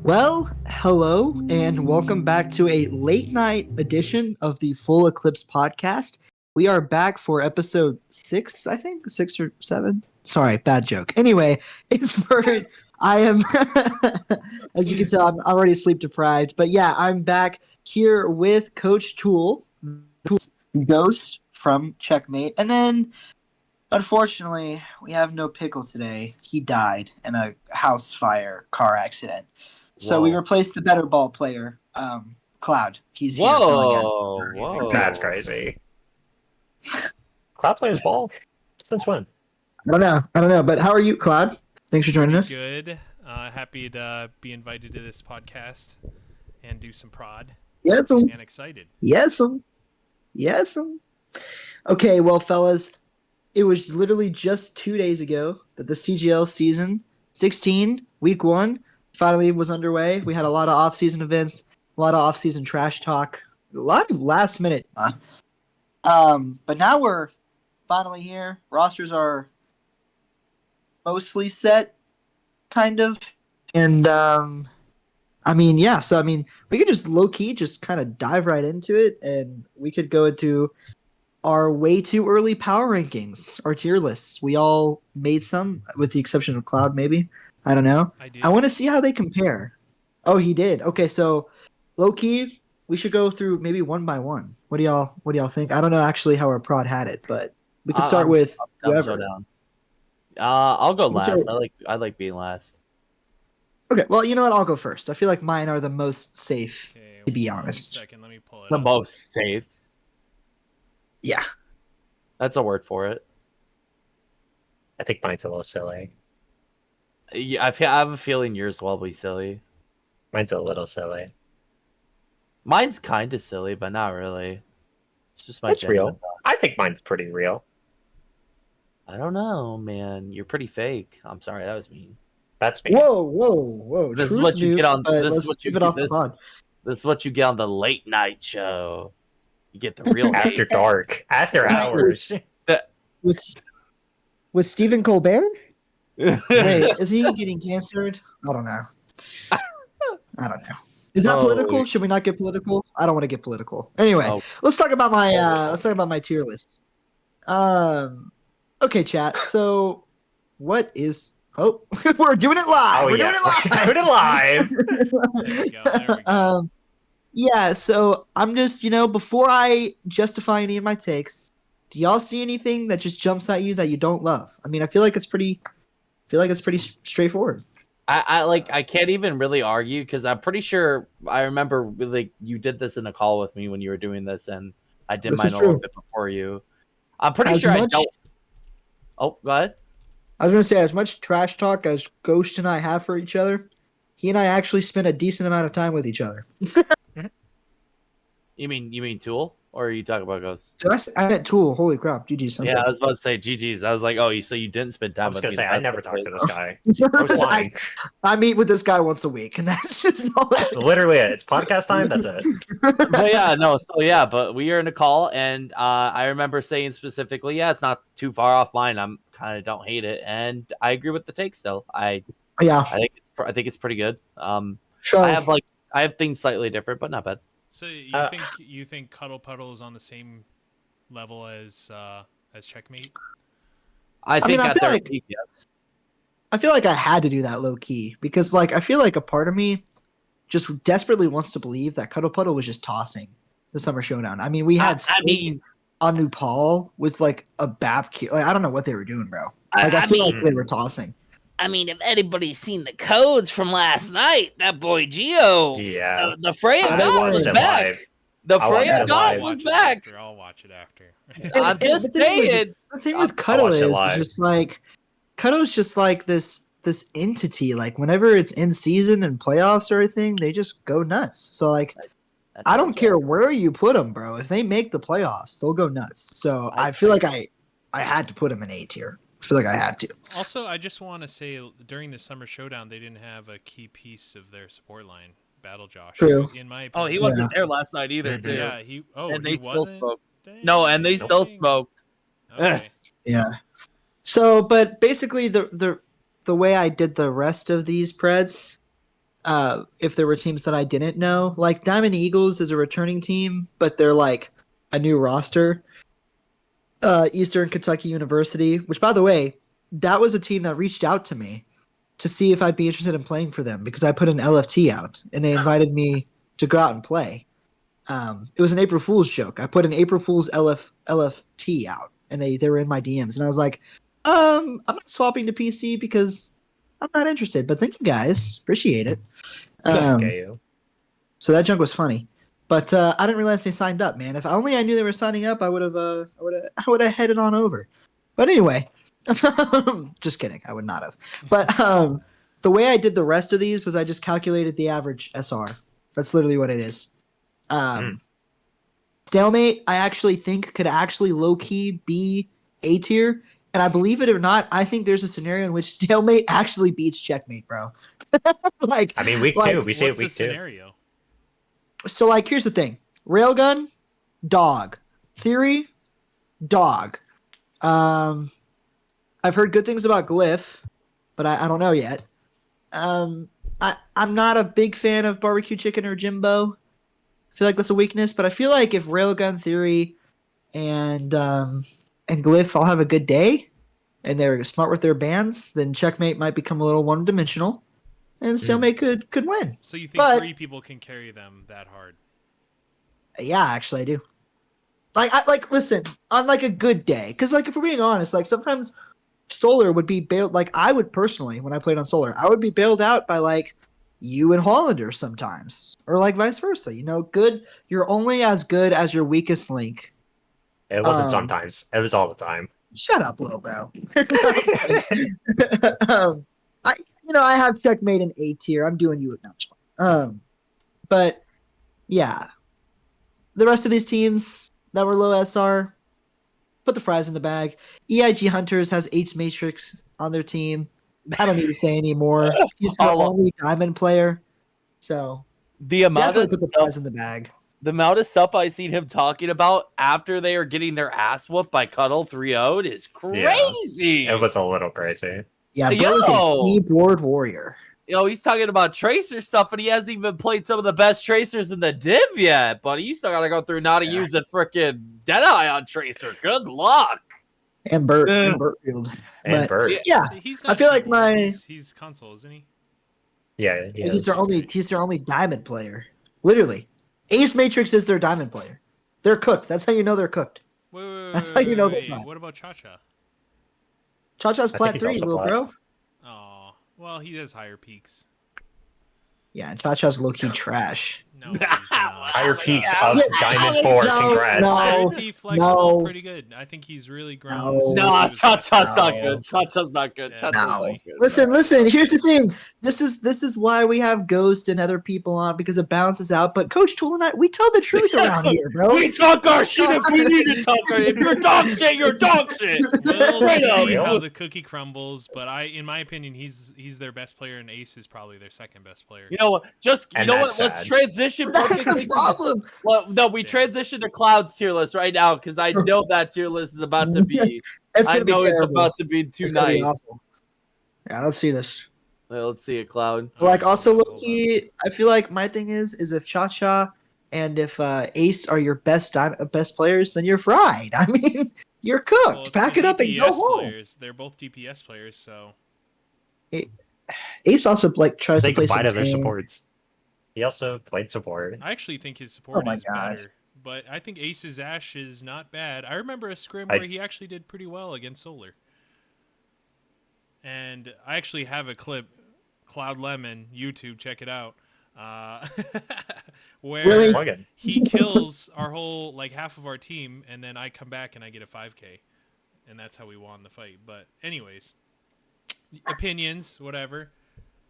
Well, hello, and welcome back to a late night edition of the Full Eclipse podcast. We are back for episode 6, I think, 6 or 7. Sorry, bad joke. Anyway, it's Virt. I am, as you can tell, I'm already sleep deprived. But yeah, I'm back here with Coach Tool, Ghost from Checkmate. And then, unfortunately, we have no Pickle today. He died in a house fire car accident. So we replaced the better ball player, Kloud. He's here filling in. Whoa. That's crazy. Kloud plays ball? Since when? I don't know. But how are you, Kloud? Thanks for joining us. Good. Happy to be invited to this podcast and do some prod. Yes, and excited. Yes. Okay, well, fellas, it was literally just 2 days ago that the CGL season 16, week 1, finally was underway. We had a lot of off-season events, a lot of off-season trash talk, a lot of last-minute. But now we're finally here. Rosters are mostly set, kind of. And, we could just low-key just kind of dive right into it, and we could go into our way too early power rankings, our tier lists. We all made some, with the exception of Kloud, maybe. I don't know. I want to see how they compare. Oh, he did. Okay, so low key, we should go through maybe one by one. What do y'all think? I don't know actually how our prod had it, but we could start with whoever. I'll go last. I like being last. Okay, well, you know what? I'll go first. I feel like mine are the most safe, to be honest. Second, let me pull it The up. most safe. Yeah. That's a word for it. I think mine's a little silly. Yeah, I have a feeling yours will be silly. Mine's a little silly. Mine's kind of silly, but not really. It's just my It's real. I think mine's pretty real. I don't know, man. You're pretty fake. I'm sorry, that was mean. That's me. Whoa. This is what you get on. This is what you get off the pod. This is what you get on the late night show. You get the real After dark. After hours. Was Stephen Colbert? Wait, is he getting cancered? I don't know. Is that political? Should we not get political? I don't want to get political. Anyway, let's talk about my tier list. Okay, chat. So, what is? Oh, we're doing it live. Doing it live. There we go. Yeah. So I'm just, before I justify any of my takes, do y'all see anything that just jumps at you that you don't love? I mean, I feel like it's pretty straightforward. I can't even really argue because I'm pretty sure I remember you did this in a call with me when you were doing this, and I did mine a little bit before you. I'm pretty sure I don't. Oh, go ahead. I was gonna say, as much trash talk as Ghost and I have for each other, he and I actually spent a decent amount of time with each other. You mean Tool? Or are you talking about Ghost? I meant Tool. Holy crap, GG's. Yeah, I was about to say GG's. I was like, oh, so you didn't spend time with me. I never talked to this guy. I was lying. I meet with this guy once a week, and that's just all. Literally it. It's podcast time. That's it. But we are in a call, and I remember saying specifically, it's not too far off mine. I'm kind of don't hate it, and I agree with the take still. I think it's pretty good. Sure. I have things slightly different, but not bad. So you think Cuddle Puddle is on the same level as Checkmate? I feel like I had to do that low key because I feel like a part of me just desperately wants to believe that Cuddle Puddle was just tossing the Summer Showdown. I mean, we had Anu Paul with a BAP key. I don't know what they were doing, bro. I feel like they were tossing. I mean, if anybody's seen the codes from last night, that boy Gio, the Freya God was back. The Freya God was back. I'll watch it after. I'm just saying. The thing with Cuddle is just Cuddle's just this entity. Whenever it's in season and playoffs or anything, they just go nuts. So I don't care where you put them, bro. If they make the playoffs, they'll go nuts. So I feel like I had to put them in A tier. I feel like I had to. Also, I just want to say during the Summer Showdown, they didn't have a key piece of their support line, Battle Josh. True. In my opinion. Oh, he wasn't there last night either, too. Yeah, they still smoked. Dang. No, and they still smoked. Okay. Yeah. So, but basically, the way I did the rest of these Preds, if there were teams that I didn't know. Like Diamond Eagles is a returning team, but they're like a new roster. Eastern Kentucky University, which by the way, that was a team that reached out to me to see if I'd be interested in playing for them because I put an LFT out and they invited me to go out and play. It was an April Fool's joke. I put an April Fool's LFT out and they were in my DMs and I was like, I'm not swapping to PC because I'm not interested, but thank you guys. Appreciate it. So that junk was funny. But I didn't realize they signed up, man. If only I knew they were signing up, I would have headed on over. But anyway, just kidding. I would not have. But the way I did the rest of these was I just calculated the average SR. That's literally what it is. Stalemate, I actually think could actually low key be A tier, and I believe it or not, I think there's a scenario in which Stalemate actually beats Checkmate, bro. Week 2. We say it week 2. Scenario? So, here's the thing. Railgun, dog. Theory, dog. I've heard good things about Glyph, but I don't know yet. I'm not a big fan of barbecue chicken or Jimbo. I feel like that's a weakness, but I feel like if Railgun, Theory, and Glyph all have a good day, and they're smart with their bans, then Checkmate might become a little one-dimensional. And Stalemate could win. So you think 3 people can carry them that hard? Yeah, actually, I do. Listen, on a good day, because if we're being honest, sometimes Solar would be bailed. I would personally, when I played on Solar, I would be bailed out by you and Hollander sometimes, or vice versa. Good. You're only as good as your weakest link. It wasn't sometimes. It was all the time. Shut up, little bro. I have Checkmate in A tier. I'm doing you a notch. But yeah, the rest of these teams that were low SR, put the fries in the bag. EIG Hunters has H Matrix on their team. I don't need to say anymore. He's the only diamond player, so the amount of put the fries in the bag. The amount of stuff I seen him talking about after they are getting their ass whooped by Cuddle 3-0'd is crazy. Yeah, it was a little crazy. Yeah, bro is a keyboard warrior. He's talking about Tracer stuff, and he hasn't even played some of the best Tracers in the div yet, buddy. You still gotta go through how to use the freaking Deadeye on Tracer. Good luck. And Virt. And Virtfield. And Virt. Yeah. I feel like he's console, isn't he? Yeah, he's their only diamond player. Literally. Ace Matrix is their diamond player. They're cooked. That's how you know they're cooked. That's how you know they're fine. What about Cha-Cha? Cha-Cha's plat 3, little bro. Oh, well, he has higher peaks. Yeah, and Cha-Cha's low-key trash. No, he's not. Higher peaks of Diamond 4. Congrats. No, flexible, pretty good. I think he's really grown. No, Cha-Cha's not good. Cha-Cha's not good. Yeah. No. Listen. Here's the thing. This is why we have Ghost and other people on, because it balances out. But Coach Tool and I, we tell the truth around here, bro. We talk our shit if we need to talk our shit. If you're dog shit, you're dog shit. We'll see how the cookie crumbles. But in my opinion, he's their best player, and Ace is probably their second best player. You know what? Let's transition. That's the problem. Well, no, we transition to Kloud's tier list right now because I know that tier list is about to be. It's about to be too nice. Yeah, let's see this. Let's see it, Kloud. Also, low-key, I feel like my thing is if Cha-Cha and if Ace are your best players, then you're fried. I mean, you're cooked. Well, Pack it up and go home. They're both DPS players, so. Ace also tries to play some other supports. He also played support. I actually think his support is better, but I think Ace's Ash is not bad. I remember a scrim where he actually did pretty well against Solar. And I actually have a clip, Cloud Lemon, YouTube, check it out, where he kills our whole, half of our team, and then I come back and I get a 5K. And that's how we won the fight. But anyways, opinions, whatever.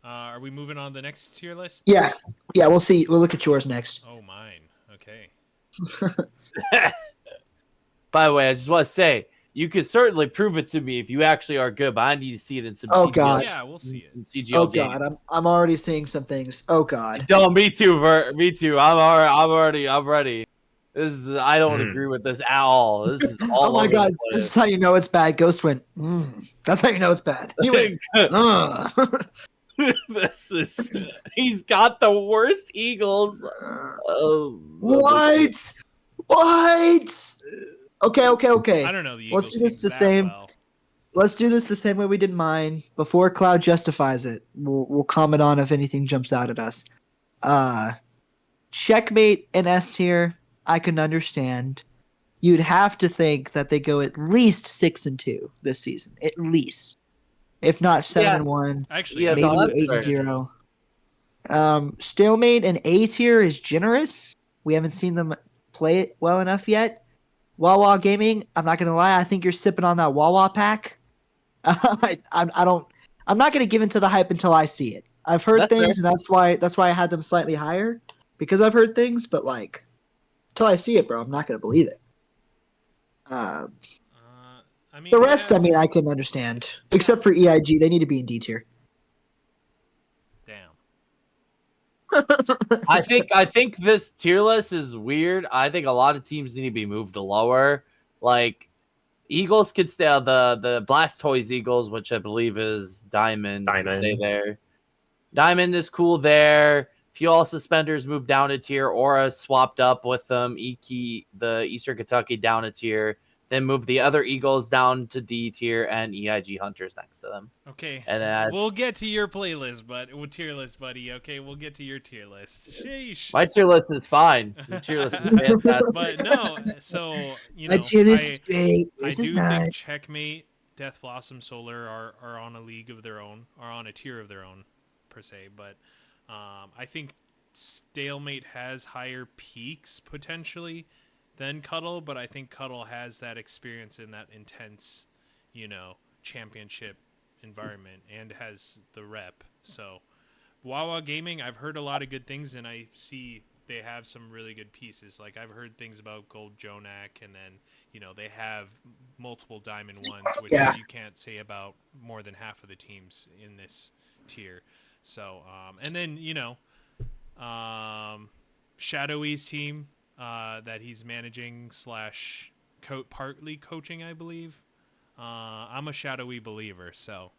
Are we moving on to the next tier list? Yeah, we'll see. We'll look at yours next. Oh, mine. Okay. By the way, I just want to say, you could certainly prove it to me if you actually are good, but I need to see it in some CGL. God. Yeah, we'll see it. In CGL oh, games. God. I'm already seeing some things. Oh, God. No, me too, Virt. Me too. I'm ready. I don't agree with this at all. This is all oh, my God. This is how you know it's bad. Ghost went, That's how you know it's bad. He went, This is. He's got the worst Eagles. What? What? Okay. I don't know the Let's Eagles do this team the that same. well. Let's do this the same way we did mine. Before Kloud justifies it, we'll comment on if anything jumps out at us. Checkmate and S tier, I can understand. You'd have to think that they go at least 6-2 this season, at least, if not 7-1, Actually, Yeah, maybe no, that's fair. 8-0. Stalemate and A tier is generous. We haven't seen them play it well enough yet. WaWa Gaming, I'm not gonna lie, I think you're sipping on that WaWa pack. I'm not gonna give into the hype until I see it. I've heard That's things, fair. and that's why I had them slightly higher because I've heard things, but like until I see it, bro, I'm not gonna believe it. I mean, The they rest, have- I mean, I can understand, except for EIG, they need to be in D tier. Damn. I think this tier list is weird. I think a lot of teams need to be moved to lower. Like Eagles could stay. The Blastoise Eagles, which I believe is Diamond, can stay there. Diamond is cool there. Fuel Suspenders moved down a tier. Aura swapped up with them. The Eastern Kentucky down a tier. Then move the other Eagles down to D tier and EIG Hunters next to them. Okay, And then we'll get to your playlist, tier list, buddy. Okay, we'll get to your tier list. Sheesh. my tier list is fine. The tier list is fantastic. But no, so you My know, tier list is great. I This is do not. think Checkmate, Death Blossom, Solar are on a league of their own, are on a tier of their own, per se. But I think Stalemate has higher peaks potentially than Cuddle, but I think Cuddle has that experience in that intense, championship environment and has the rep. So WaWa Gaming, I've heard a lot of good things, and I see they have some really good pieces. Like I've heard things about Gold Jonak, and then they have multiple Diamond ones, which you can't say about more than half of the teams in this tier. So and then Shadowy's team that he's managing / partly coaching, I believe. I'm a Shadowy believer, so.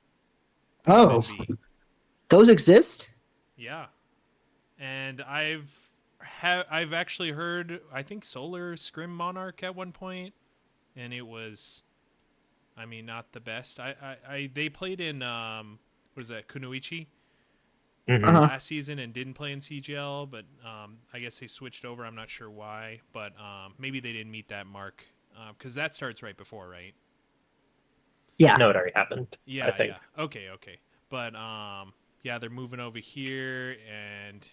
Oh, those exist? Yeah, and I've actually heard, I think, Solar Scrim Monarch at one point, and it was, I mean, not the best. They played in what is that, Kunoichi last season and didn't play in CGL, but I guess they switched over. I'm not sure why, but maybe they didn't meet that mark because that starts right before, right? Yeah. No, it already happened. Yeah, I think. yeah. Okay. But yeah, they're moving over here, and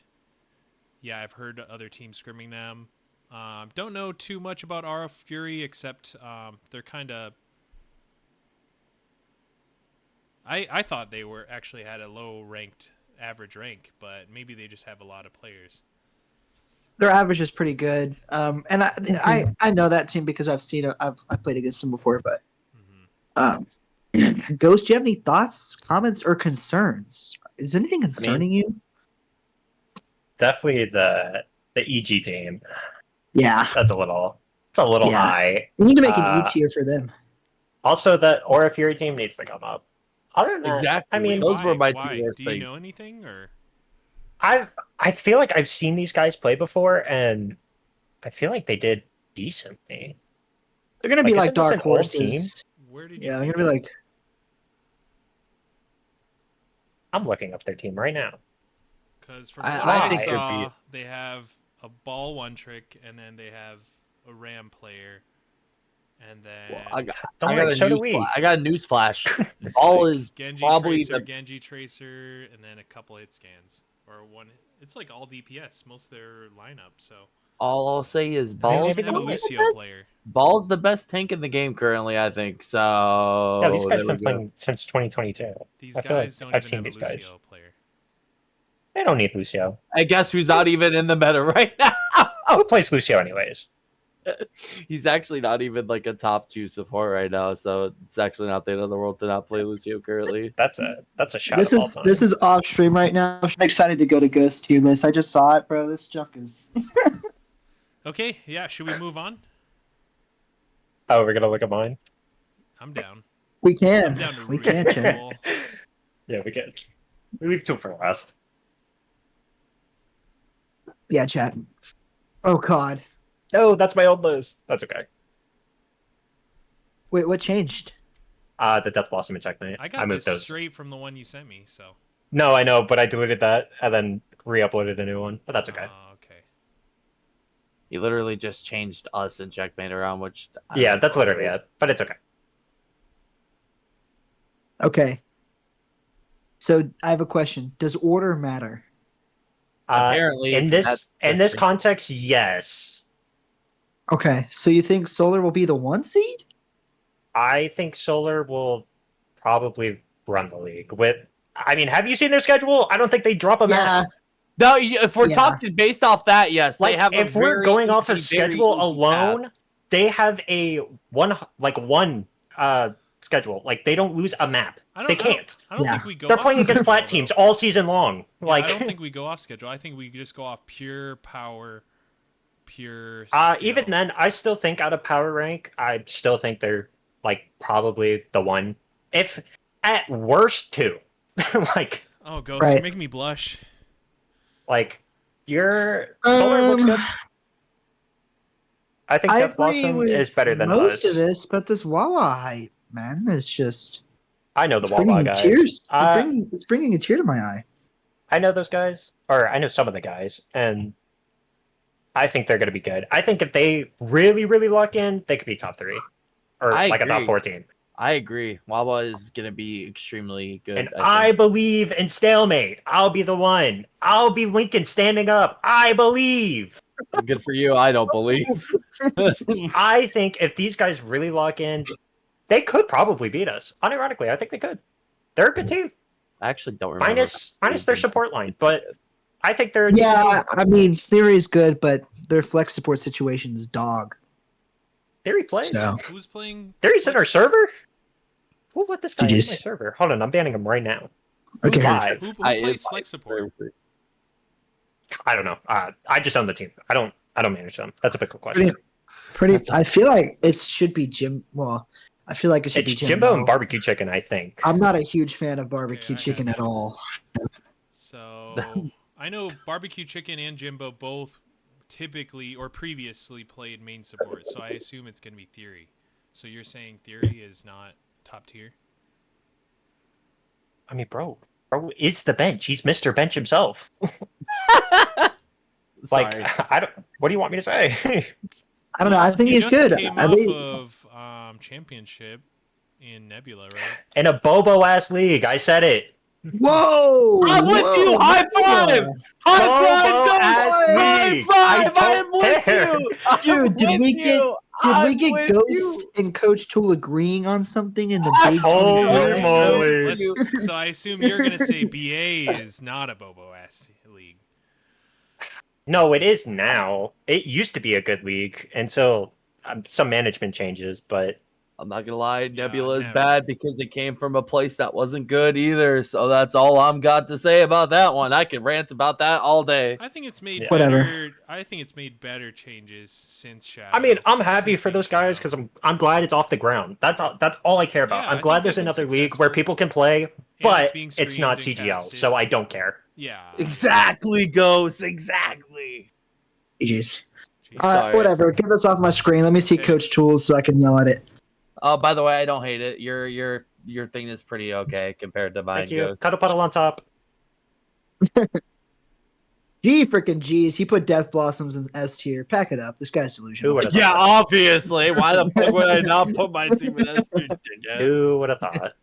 yeah, I've heard other teams scrimming them. Don't know too much about Aura Fury except they're kind of. I thought they were actually had a low ranked average rank, but maybe they just have a lot of players. Their average is pretty good, and I know that team because I've seen it. I've played against them before, but. Ghost, do you have any thoughts, comments, or concerns? Is anything concerning you? Definitely the EG team. Yeah, It's a little high. We need to make an E tier for them. Also, the Aura Fury team needs to come up. Other than that, Exactly. I mean, those were my why? two worst Do you things. know anything or? I feel like I've seen these guys play before, and I feel like they did decently. They're gonna be like isn't this dark an old horses. Where did you? Yeah, see they're gonna be them? like. I'm looking up their team right now. Because from I what I think they're saw, they have a ball one trick, and then they have a ram player, and then I Don't got worry, a so do news we. I got a news flash. Ball is Genji probably Tracer, the Genji Tracer, and then a couple hit scans or one. It's like all DPS, most of their lineup. So all I'll say is they Ball's even have a Ball is Lucio player. Ball's the best tank in the game currently, I think. So Yeah, these guys there have we been go. playing since 2022. These I feel like guys don't I've even seen have a these guys. Lucio player. They don't need Lucio. I guess who's not even in the meta right now? Who plays Lucio anyways? He's actually not even like a top 2 support right now, so it's actually not the end of the world to not play Lucio currently. That's a shot This of all is time. this is off stream right now. I'm excited to go to Ghost tier list. I just saw it, bro. This junk is. Okay, yeah. Should we move on? Oh, we're gonna look at mine. I'm down. We can. I'm down to We really can, Chan. roll. Yeah, we can. We leave 2 for last. Yeah, chat. Oh God. No, that's my old list. That's okay. Wait, what changed? The Death Blossom and Checkmate. I got moved this those. straight from the one you sent me, so. No, I know, but I deleted that and then re-uploaded a new one. But that's okay. Okay. You literally just changed us and Checkmate around, which Yeah, that's literally it. But it's okay. Okay. So I have a question. Does order matter? Apparently, in this context, yes. Okay. So you think Solar will be the 1 seed? I think Solar will probably run the league. I mean, have you seen their schedule? I don't think they drop a map. No, if we're talking based off that, yes. Like, they have if we're going off of very schedule easy alone, path. they have a one schedule. Like, they don't lose a map. They can't. I don't think we go. They're playing off against schedule, flat teams all season long. Yeah, like, I don't think we go off schedule. I think we just go off pure power, pure skill. Even then, I still think out of power rank, I still think they're like probably the 1. If at worst 2. Like, oh, Ghost, you're making me blush. Like, your Solar looks good. I think Death Blossom is better than most us. of this, but this WaWa hype, man, is just. I know the WaWa guys. Tears. It's bringing a tear to my eye. I know those guys, or I know some of the guys, and I think they're going to be good. I think if they really, really lock in, they could be top 3, or like a top 4 team. I agree. WaWa is going to be extremely good. And I believe in Stalemate. I'll be the one. I'll be Lincoln standing up. I believe. Good for you. I don't believe. I think if these guys really lock in, they could probably beat us. Unironically, I think they could. They're a good team. I actually don't remember. Minus their support line, but I think they're a decent team. I mean, Theory is good, but their flex support situation's dog. Theory plays. So. Who's playing? Theory's in our server? Who let this guy in my server? Hold on, I'm banning him right now. Okay. Who plays flex support? I don't know. I just own the team. I don't manage them. That's a big question. I feel like it should be Jim. Well, I feel like it should be Jimbo and Barbecue Chicken, I think. I'm not a huge fan of Barbecue Chicken at all. So I know Barbecue Chicken and Jimbo both typically or previously played main support, so I assume it's going to be Theory. So you're saying Theory is not top tier? I mean, bro is the bench. He's Mr. Bench himself. Like, I don't. What do you want me to say? I don't know. I think he's good. Came off of championship in Nebula, right? In a Bobo ass league. I said it. Whoa! I'm with you. High five! High five! I am with you. Dude, did we get Ghost and Coach Tool agreeing on something in the big? Holy moly! So I assume you're gonna say BA is not a Bobo ass league. No, it is now. It used to be a good league until some management changes, but I'm not gonna lie, Nebula is bad because it came from a place that wasn't good either. So that's all I'm got to say about that one. I can rant about that all day. I think it's made better. I think it's made better changes since Shadow. I mean, I'm happy for those guys because I'm glad it's off the ground. That's all I care about. Yeah, I'm glad there's another league where people can play, but it's not CGL, so I don't care. Yeah. Exactly, Ghost. Exactly. Jeez. Whatever. Get this off my screen. Let me see Coach Tools so I can yell at it. Oh, by the way, I don't hate it. Your thing is pretty okay compared to mine. Thank you. Cuddle Puddle on top. Gee, freaking G's. He put Death Blossoms in S tier. Pack it up. This guy's delusional. Yeah, obviously. Why the fuck would I not put my team in S tier? Who would have thought?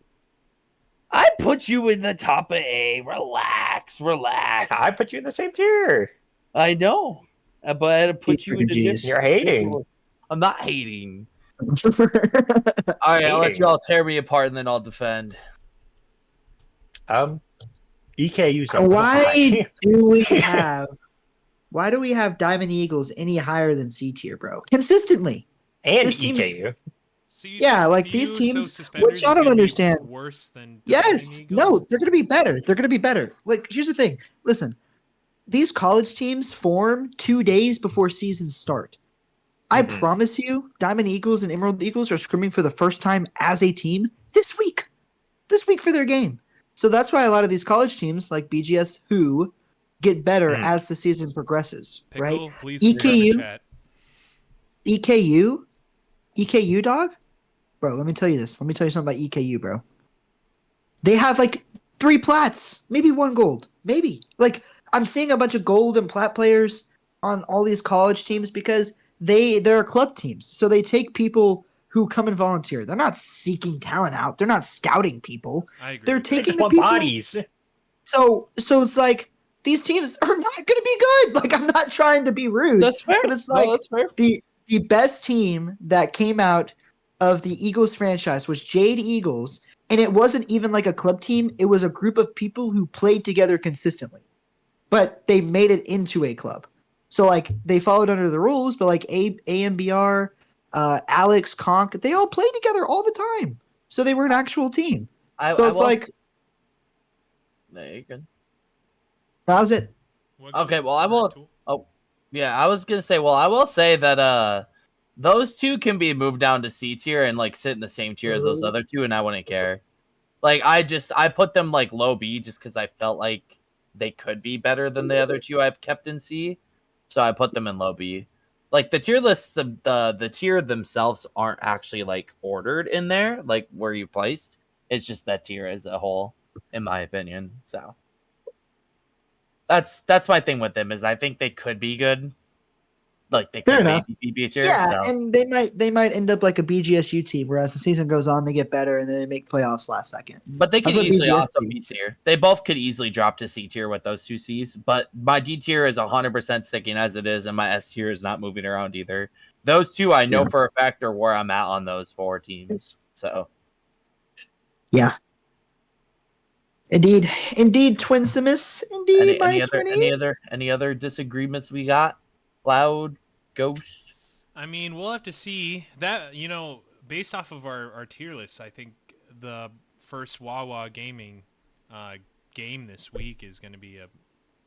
I put you in the top of A. Relax. I put you in the same tier. I know, but I put you in the different. You're hating. I'm not hating. All right, I'll let you all tear me apart and then I'll defend. EKU's Why do we have Diamond Eagles any higher than C tier, bro? Consistently. And EKU. Yeah, like these teams, which I don't understand. Worse than yes, no, they're gonna be better. They're gonna be better. Like, here's the thing. Listen, these college teams form 2 days before seasons start. I promise you, Diamond Eagles and Emerald Eagles are scrimming for the first time as a team this week. This week for their game. So that's why a lot of these college teams like BGS who get better as the season progresses, Pickle, right? please EKU, EKU dog? Bro, let me tell you this. Let me tell you something about EKU, bro. They have like 3 plats, maybe 1 gold, maybe. Like I'm seeing a bunch of gold and plat players on all these college teams because they're club teams. So they take people who come and volunteer. They're not seeking talent out. They're not scouting people. I agree. They're They taking just the want people. bodies. So it's like these teams are not going to be good. Like I'm not trying to be rude. That's fair. But it's like that's fair. the best team that came out of the Eagles franchise was Jade Eagles, and it wasn't even like a club team. It was a group of people who played together consistently, but they made it into a club. So like they followed under the rules, but like AMBR, Alex, Conk, they all played together all the time. So they were an actual team. So it's like, no, you can. that was it. Okay, well I will. Oh, yeah, I was gonna say. Well, I will say that those 2 can be moved down to C tier and like sit in the same tier as those other 2, and I wouldn't care. Like I put them like low B just because I felt like they could be better than the other 2 I've kept in C, so I put them in low B. Like the tier lists, the tier themselves aren't actually like ordered in there, like where you placed. It's just that tier as a whole, in my opinion. So that's my thing with them is I think they could be good. Like they could maybe be tier. Yeah, so. and they might end up like a BGSU team, where as the season goes on, they get better and then they make playoffs last second. But they could easily also be tier. They both could easily drop to C tier with those 2 Cs. But my D tier is 100% sticking as it is, and my S tier is not moving around either. Those 2 I know for a fact are where I'm at on those 4 teams. So, yeah, indeed, Twinsimus, indeed, any other disagreements we got? Cloud, Ghost. I mean, we'll have to see that. Based off of our tier list, I think the first WaWa Gaming game this week is going to be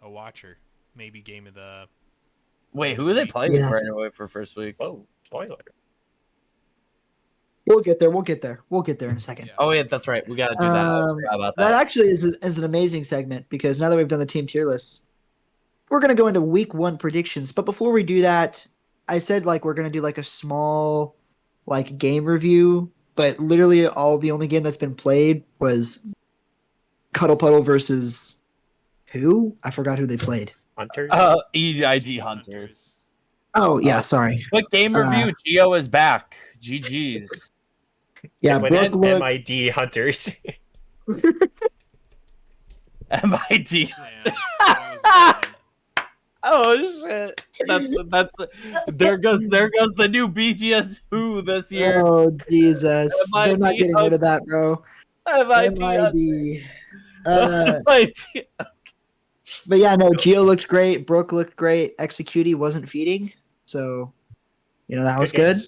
a watcher, maybe game of the. Wait, who are they playing right away for first week? Oh, spoiler. We'll get there in a second. Yeah. Oh yeah, that's right. We got to do that. That actually is an amazing segment because now that we've done the team tier lists, we're going to go into week 1 predictions. But before we do that, I said like we're going to do like a small like game review, but literally the only game that's been played was Cuddle Puddle versus who? I forgot who they played. Hunters? EIG Hunters. Oh, yeah, sorry. Quick game review. Geo is back. GG's. Yeah, Brooke MID Hunters. MID. Oh shit! That's there goes the new BGS Who this year. Oh Jesus! They're not getting rid of that, bro. MID. But yeah, no. Geo looked great. Brooke looked great. Executey wasn't feeding, so that was good.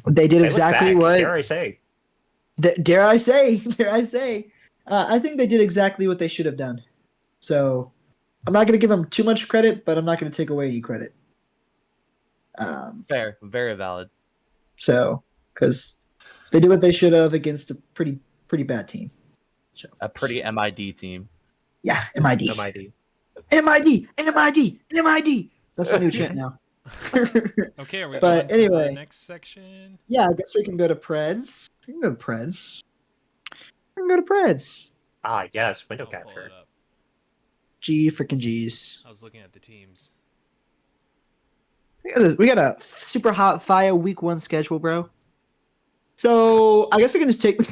They did exactly what. Dare I say? Dare I say? Dare I say? I think they did exactly what they should have done. So. I'm not going to give them too much credit, but I'm not going to take away any credit. Fair, very valid. So, because they did what they should have against a pretty bad team. So. A pretty MID team. Yeah, MID. That's my new chant now. Okay, are we but going anyway, to the next section? Yeah, I guess we can go to Preds. We can go to Preds. Ah, yes, window capture. Freaking G's. I was looking at the teams. We got a super hot fire week 1 schedule, bro. So I guess we can just take. This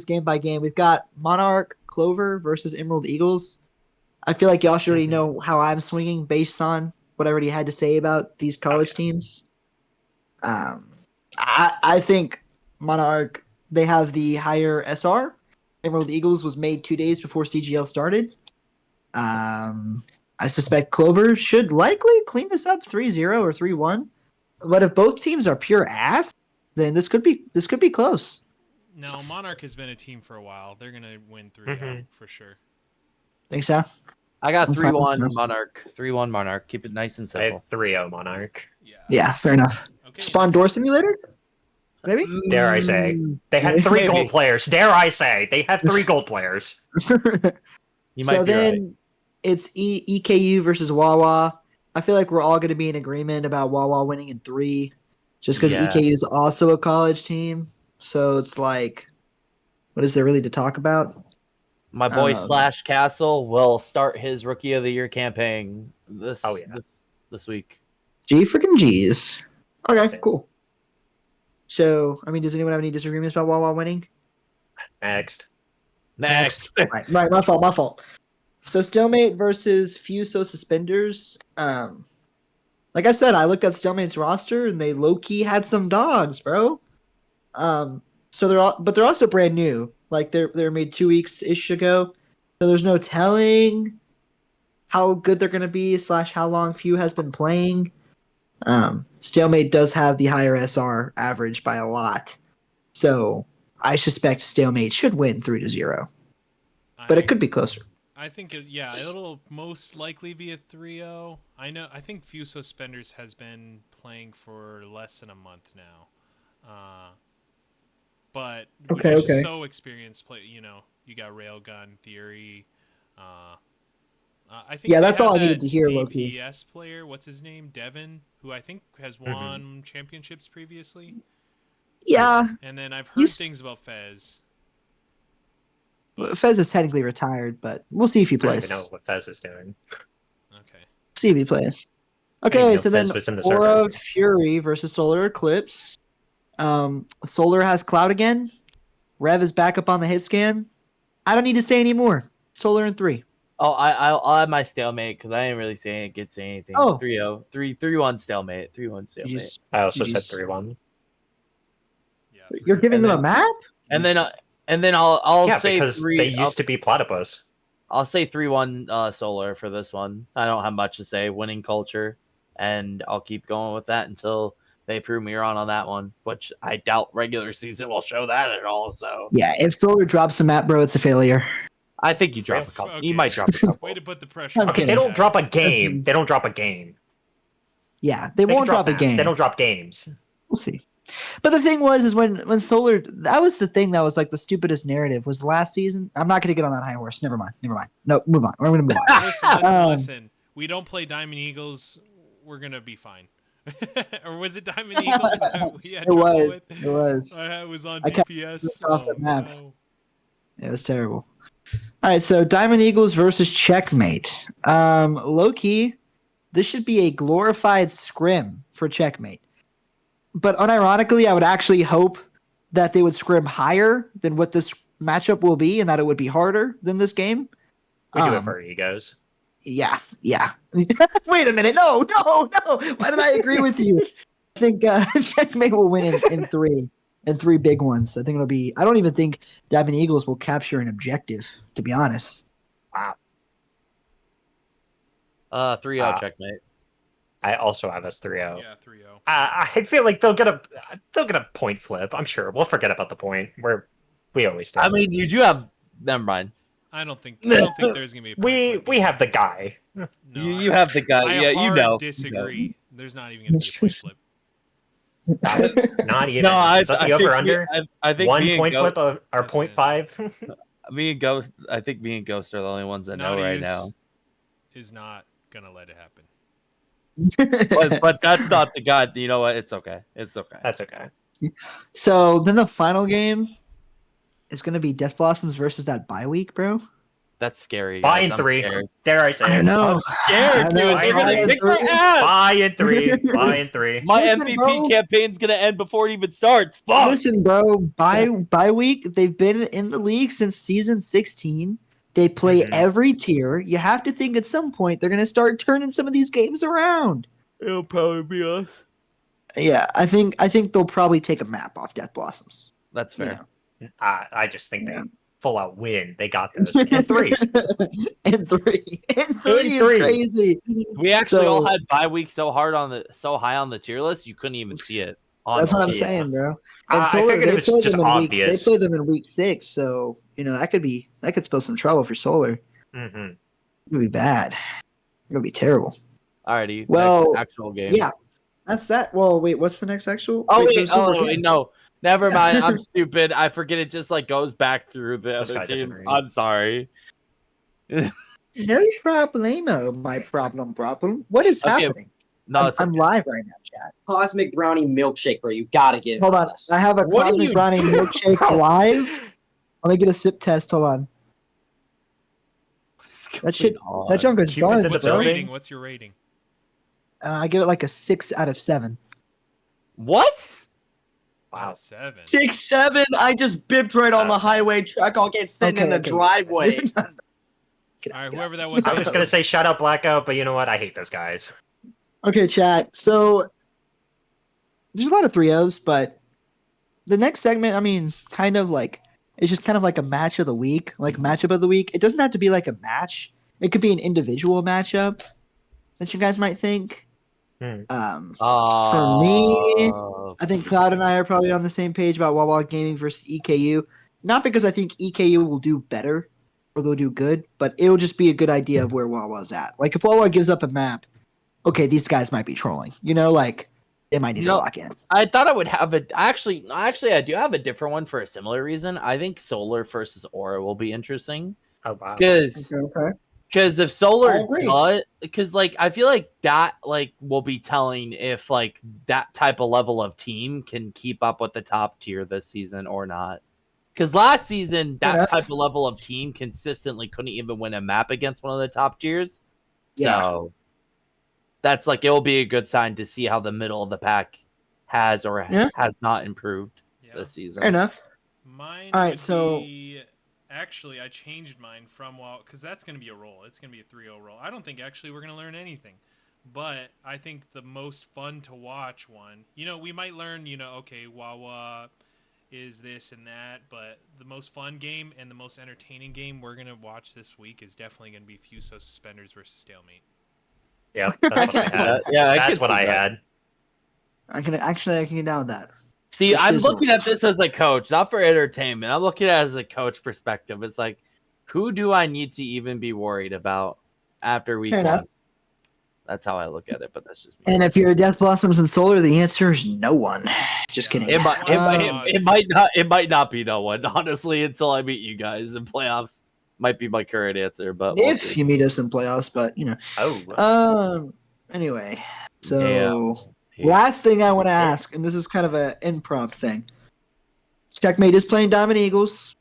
game by game. We've got Monarch Clover versus Emerald Eagles. I feel like y'all should already know how I'm swinging based on what I already had to say about these college teams. I think Monarch, they have the higher SR. Emerald Eagles was made 2 days before CGL started. I suspect Clover should likely clean this up 3-0 or 3-1. But if both teams are pure ass, then this could be close. No, Monarch has been a team for a while. They're gonna win 3-0 for sure. Think so? I got 3-1 Monarch. 3-1 Monarch. Keep it nice and simple. I had 3-0 Monarch. Yeah, fair enough. Okay, Spawn Door Simulator? Maybe? Dare I say. They had 3 gold players. Dare I say. They had 3 gold players. You might be right. It's EKU versus WaWa. I feel like we're all going to be in agreement about WaWa winning in 3, just because EKU is also a college team. So it's like, what is there really to talk about? My boy Slash Castle will start his Rookie of the Year campaign this week. G freaking G's. Okay, cool. So, I mean, does anyone have any disagreements about WaWa winning? Next. Right, my fault. So, Stalemate versus Fuso Suspenders. Like I said, I looked at Stalemate's roster and they low-key had some dogs, bro. So they're also brand new. Like they're made 2 weeks-ish ago. So there's no telling how good they're gonna be / how long Few has been playing. Stalemate does have the higher SR average by a lot. So I suspect Stalemate should win 3-0. But it could be closer. I think it'll most likely be a 3-0. I think Few Suspenders has been playing for less than a month now. But just so experienced you got Railgun Theory. I think that's all I needed to hear, Loki. DPS player, what's his name? Devin, who I think has won championships previously. Yeah. And then I've heard things about Fez. Fez is technically retired, but we'll see if he plays. I don't even know what Fez is doing. Okay. See if he plays. Okay, so then Aura Fury versus Solar Eclipse. Solar has Kloud again. Rev is back up on the hit scan. I don't need to say any more. Solar in 3. Oh, I'll add my Stalemate because I didn't really say anything. Oh. 3-0. 3-1 Stalemate. 3-1 Stalemate. I also said 3-1 Yeah. You're giving them a map? And then I'll say because 3. They used to be Platypus. I'll say 3-1 Solar for this one. I don't have much to say. Winning culture, and I'll keep going with that until they prove me wrong on that one, which I doubt regular season will show that at all. So yeah, if Solar drops a map, bro, it's a failure. I think you drop a couple. Okay. You might drop a couple. Way to put the pressure. Okay, they don't drop a game. They don't drop a game. Yeah, they won't drop a game. They don't drop games. We'll see. But the thing was, is when Solar, that was the thing that was like the stupidest narrative was last season. I'm not going to get on that high horse. Never mind. No, move on. We're going to move on. Listen. We don't play Diamond Eagles. We're going to be fine. Or was it Diamond Eagles? It was. It was on DPS. Off the map. No. It was terrible. All right, so Diamond Eagles versus Checkmate. Low-key, this should be a glorified scrim for Checkmate. But unironically, I would actually hope that they would scrim higher than what this matchup will be and that it would be harder than this game. We do it for egos. Yeah. Wait a minute. No. Why did I agree with you? I think Checkmate will win in 3. And 3 big ones. I think it'll be. I don't even think Diamond Eagles will capture an objective, to be honest. Wow. 3-0 Checkmate. I also have us 3-0. Yeah, 3-0. I feel like they'll get a point flip. I'm sure we'll forget about the point where we always do. I mean, you do have. Never mind. I don't think there's gonna be. We have the guy. No, you have the guy. I disagree. You know. There's not even gonna be a point flip. Not even. No, is that the over under? I think 1 point flip or 0.5. I think me and Ghost are the only ones that know right now. Is not gonna let it happen. but that's not the guy. You know what? It's okay. It's okay. That's okay. So then the final game is gonna be Death Blossoms versus that bye week, bro. That's scary. Buy in 3. Scared. Dare I say it? I know. I'm scared, dude. They're gonna kick my ass. Buy in 3. Buy in 3. My MVP campaign's gonna end before it even starts. Fuck. Listen, bro. Bye week. They've been in the league since season 16. They play every tier. You have to think at some point they're gonna start turning some of these games around. It'll probably be us. Yeah, I think they'll probably take a map off Death Blossoms. That's fair. You know? I just think they full out win. They got this in 3. In 3 is crazy. We actually all had bye week so high on the tier list you couldn't even see it. That's what I'm saying, bro. And so I figured it was just obvious. They played them in week 6, so that could spell some trouble for Solar. Mm-hmm. It would be bad. It would be terrible. Alrighty. Well, next actual game. Yeah, that's that. Well, wait, what's the next actual? Oh wait, no. Never mind. I'm stupid. I forget it just like goes back through the This other guy teams. disagreed. I'm sorry. No problemo, my problem. What is Okay, happening? No, I'm live right now, chat. Cosmic brownie milkshake, bro. You gotta get it. Hold on. this. I have a What are cosmic you brownie doing? milkshake live. Let me get a sip test. Hold on. That shit. That junk is Cupid's in buzzed, the What's your bro. building. rating? What's your rating? I give it like a 6 out of 7. What? Wow. 7. 6-7. I just bipped right on the Okay. highway track. I'll get sitting in the driveway. All right, whoever that was. I was gonna say shout out Blackout, but you know what? I hate those guys. Okay, chat. So there's a lot of 3-0s, but the next segment, I mean, kind of like it's just kind of like a match of the week, like matchup of the week. It doesn't have to be like a match. It could be an individual matchup that you guys might think. For me, I think Kloud and I are probably on the same page about WaWa Gaming versus EKU. Not because I think EKU will do better or they'll do good, but it'll just be a good idea of where WaWa's at. Like if WaWa gives up a map, okay, these guys might be trolling. You know, like they might need to lock in. I thought I would have a actually I do have a different one for a similar reason. I think Solar versus Aura will be interesting. Oh wow. Because if Solar I agree. does, because like I feel like that like will be telling if like that type of level of team can keep up with the top tier this season or not. Because last season that type of level of team consistently couldn't even win a map against one of the top tiers. Yeah. So that's like it will be a good sign to see how the middle of the pack has or has not improved this season. Fair enough. Mine All right, would so be... Actually, I changed mine from because that's going to be a roll. It's going to be a 3-0 roll. I don't think actually we're going to learn anything. But I think the most fun to watch one, we might learn, okay, WaWa is this and that, but the most fun game and the most entertaining game we're going to watch this week is definitely going to be Fuso Suspenders versus Stalemate. Yeah, that's what I had. That's what I had. I can get down with that. See, I'm looking at this as a coach, not for entertainment. I'm looking at it as a coach perspective. It's like, who do I need to even be worried about after week one? That's how I look at it, but that's just me. And if you're Death Blossoms and Solar, the answer is no one. Just kidding. It might not be no one, honestly, until I meet you guys in playoffs. Might be my current answer, but if you meet us in playoffs, but anyway, so last thing I want to ask, and this is kind of an impromptu thing. Checkmate is playing Diamond Eagles.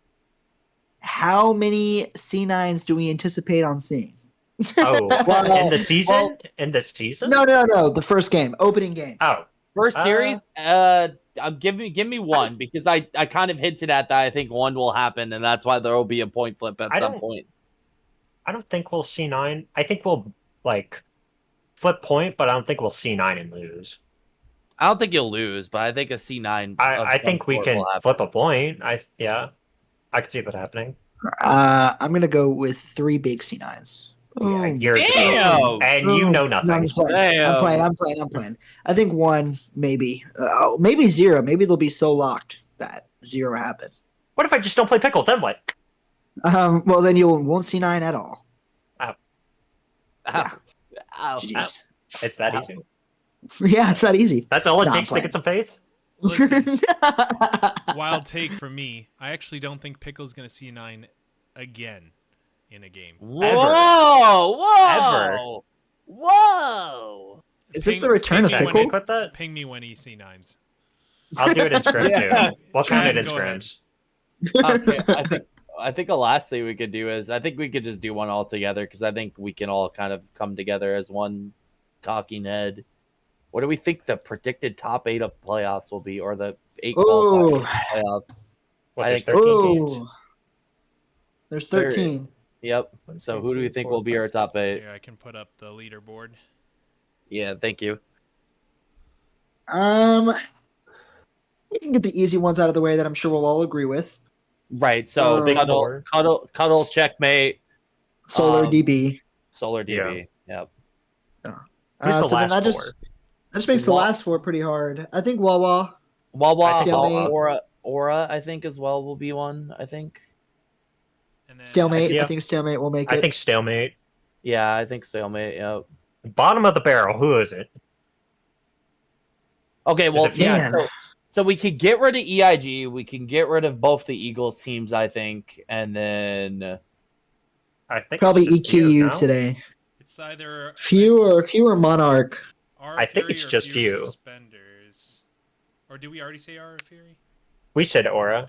How many C9s do we anticipate on seeing? In the season? In the season? No. The first game, opening game. First series. Give me one because I kind of hinted at that. I think one will happen, and that's why there will be a point flip at some point. I don't think we'll C9. I think we'll flip point, but I don't think we'll C9 and lose. I don't think you'll lose, but I think a C9. I think we can flip a point. I could see that happening. I'm gonna go with 3 big C9s. Yeah, damn! And you know nothing. No, I'm playing. I think 1, maybe. Maybe 0. Maybe they'll be so locked that 0 happen. What if I just don't play Pickle? Then what? Well, then you won't see 9 at all. Ow. Yeah. Ow. Jeez. It's that easy. Yeah, it's that easy. That's all it takes to get some faith? Listen, wild take from me. I actually don't think Pickle's going to see 9 again in a game. Whoa! Is this the return of Pickle? Ping me when he see 9s. I'll do it in scrim too. We'll count it in scrims. Okay, I think the last thing we could do is I think we could just do one all together because I think we can all kind of come together as one talking head. What do we think the predicted top 8 of playoffs will be, or the 8 qualifiers playoffs? There's 13 games. There's 13. Yep. So who do we think will be our top 8? Here, I can put up the leaderboard. Yeah, thank you. We can get the easy ones out of the way that I'm sure we'll all agree with. Right. So Cuddle, Checkmate, Solar DB. Yep. Who's the last 4? That just makes the last 4 pretty hard. I think WaWa, Aura, I think as well will be one. I think. And then, Stalemate. I think Stalemate will make it. I think Stalemate. Yeah, I think Stalemate. Yep. Bottom of the barrel. Who is it? Okay. Well, yeah. So we could get rid of EIG. We can get rid of both the Eagles teams, I think, and then I think probably it's just EQU few, no? today. It's either Few or Monarch. Aura I think Fury it's or just few. Suspenders. Or did we already say Aura Fury? We said Aura.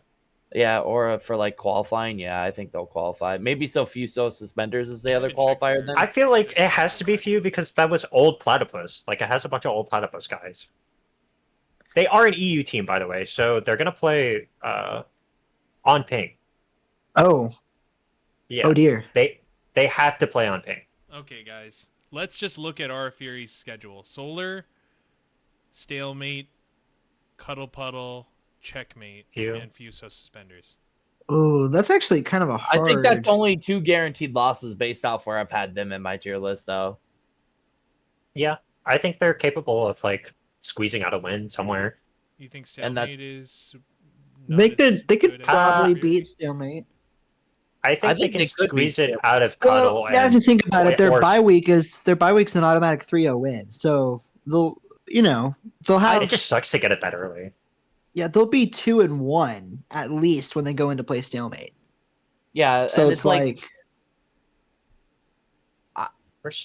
yeah, or for like qualifying, yeah, I think they'll qualify. Maybe so Fuso Suspenders is the other Let me check qualifier their- then. I feel like it has to be few because that was old Platypus. Like, it has a bunch of old Platypus guys. They are an EU team, by the way, so they're gonna play on ping. Oh. Yeah. Oh dear. They have to play on ping. Okay, guys. Let's just look at Aura Fury's schedule. Solar, Stalemate, Cuddle Puddle, Checkmate, Few. and Fuso Suspenders. Oh, that's actually kind of a hard. I think that's only 2 guaranteed losses based off where I've had them in my tier list, though. Yeah. I think they're capable of like squeezing out a win somewhere. You think And that- Stalemate is They not could as probably good as Fury? beat Stalemate. I think they think can they could squeeze beat it out of Cuddle. Well, yeah, if you think about it, their or- bye week's an automatic 3-0 win. So they'll have It just sucks to get it that early. they'll be 2-1 at least when they go into play Stalemate. Yeah, So and it's like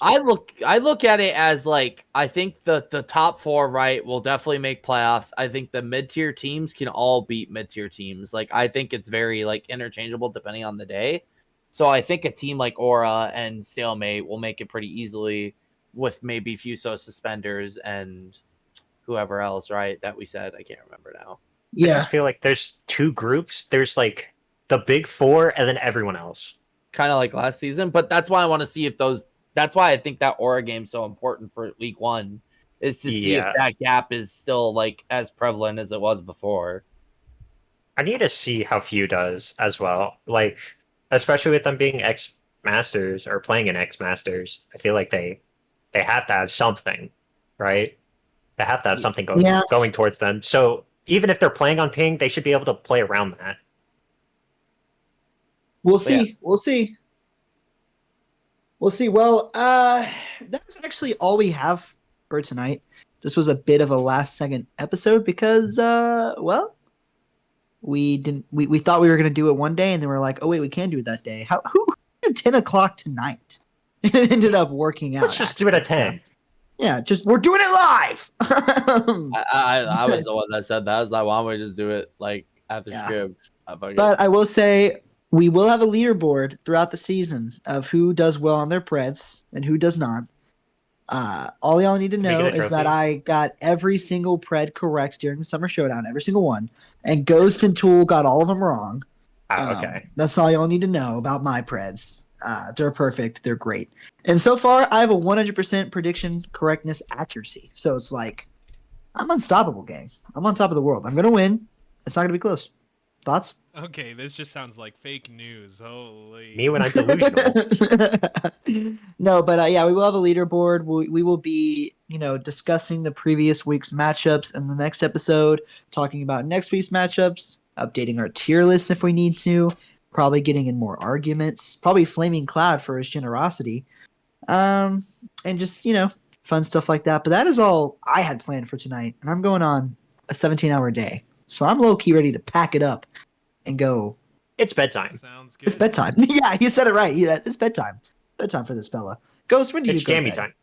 I look at it as like I think the top 4 right will definitely make playoffs. I think the mid-tier teams can all beat mid-tier teams. Like I think it's very like interchangeable depending on the day. So I think a team like Aura and Stalemate will make it pretty easily with maybe Fuso Suspenders and whoever else, right? That we said. I can't remember now. I just feel like there's 2 groups. There's like the big 4 and then everyone else. Kind of like last season, but that's why I want to see if those. That's why I think that Aura game's so important for Week 1 is to see if that gap is still like as prevalent as it was before. I need to see how Few does as well. Like, especially with them being X Masters or playing in X Masters, I feel like they have to have something, right? They have to have something going towards them. So even if they're playing on ping, they should be able to play around that. We'll see. Yeah. We'll see. We'll see. Well, that's actually all we have for tonight. This was a bit of a last-second episode because, we didn't. We thought we were going to do it one day, and then we were like, "Oh wait, we can do it that day." Who did 10 o'clock tonight? It ended up working out. Let's just do it at 10. Yeah, we're doing it live. I was the one that said that. I was like, "Why don't we just do it like after script?" But I will say, we will have a leaderboard throughout the season of who does well on their Preds and who does not. All y'all need to know is that I got every single Pred correct during the Summer Showdown, every single one. And Ghost and Tool got all of them wrong. Okay. That's all y'all need to know about my Preds. They're perfect. They're great. And so far, I have a 100% prediction correctness accuracy. So it's like, I'm unstoppable, gang. I'm on top of the world. I'm going to win. It's not going to be close. Thoughts? Okay, this just sounds like fake news. Holy. Me when I'm delusional. No, but we will have a leaderboard. We will be, discussing the previous week's matchups in the next episode, talking about next week's matchups, updating our tier list if we need to, probably getting in more arguments, probably flaming Kloud for his generosity, and just, fun stuff like that. But that is all I had planned for tonight, and I'm going on a 17-hour day. So I'm low-key ready to pack it up and go. It's bedtime. Sounds good. It's bedtime. Yeah, he said it right. Yeah, it's bedtime. Bedtime for this fella. Ghost, when do you go to bed? Time.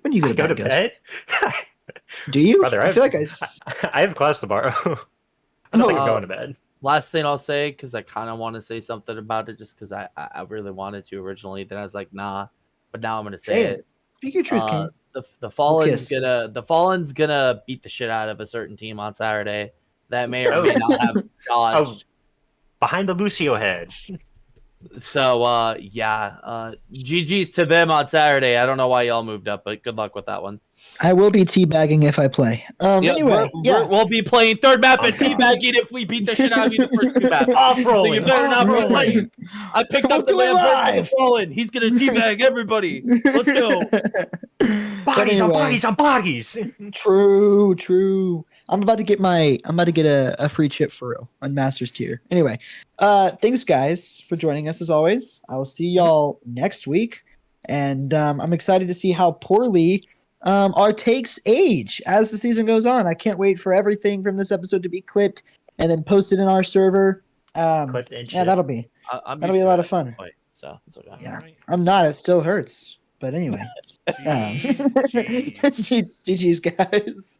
When do you go to bed, Ghost? Do you? Brother, I feel like I have class tomorrow. I don't think I'm going to bed. Last thing I'll say, because I kind of want to say something about it, just because I really wanted to originally. Then I was like, nah. But now I'm gonna say it. Speak your truth, King. The Fallen's gonna beat the shit out of a certain team on Saturday that may or may not have dodged. Behind the Lucio head. So GG's to them on Saturday. I don't know why y'all moved up, but good luck with that one. I will be teabagging if I play. Anyway, we'll be playing third map and teabagging if we beat the shit out of you the first 2 maps. Off-rolling. So you better not be playing. I picked up the man for the Fallen. He's gonna teabag everybody. Let's go. Bodies on bodies on bodies. True. I'm about to get a free chip for real on Masters tier. Anyway, thanks guys for joining us as always. I will see y'all next week, and I'm excited to see how poorly our takes age as the season goes on. I can't wait for everything from this episode to be clipped and then posted in our server. Yeah, that'll be a lot of fun. So it's okay. Yeah, Alright. I'm not. It still hurts. But anyway, Jeez. GG's guys.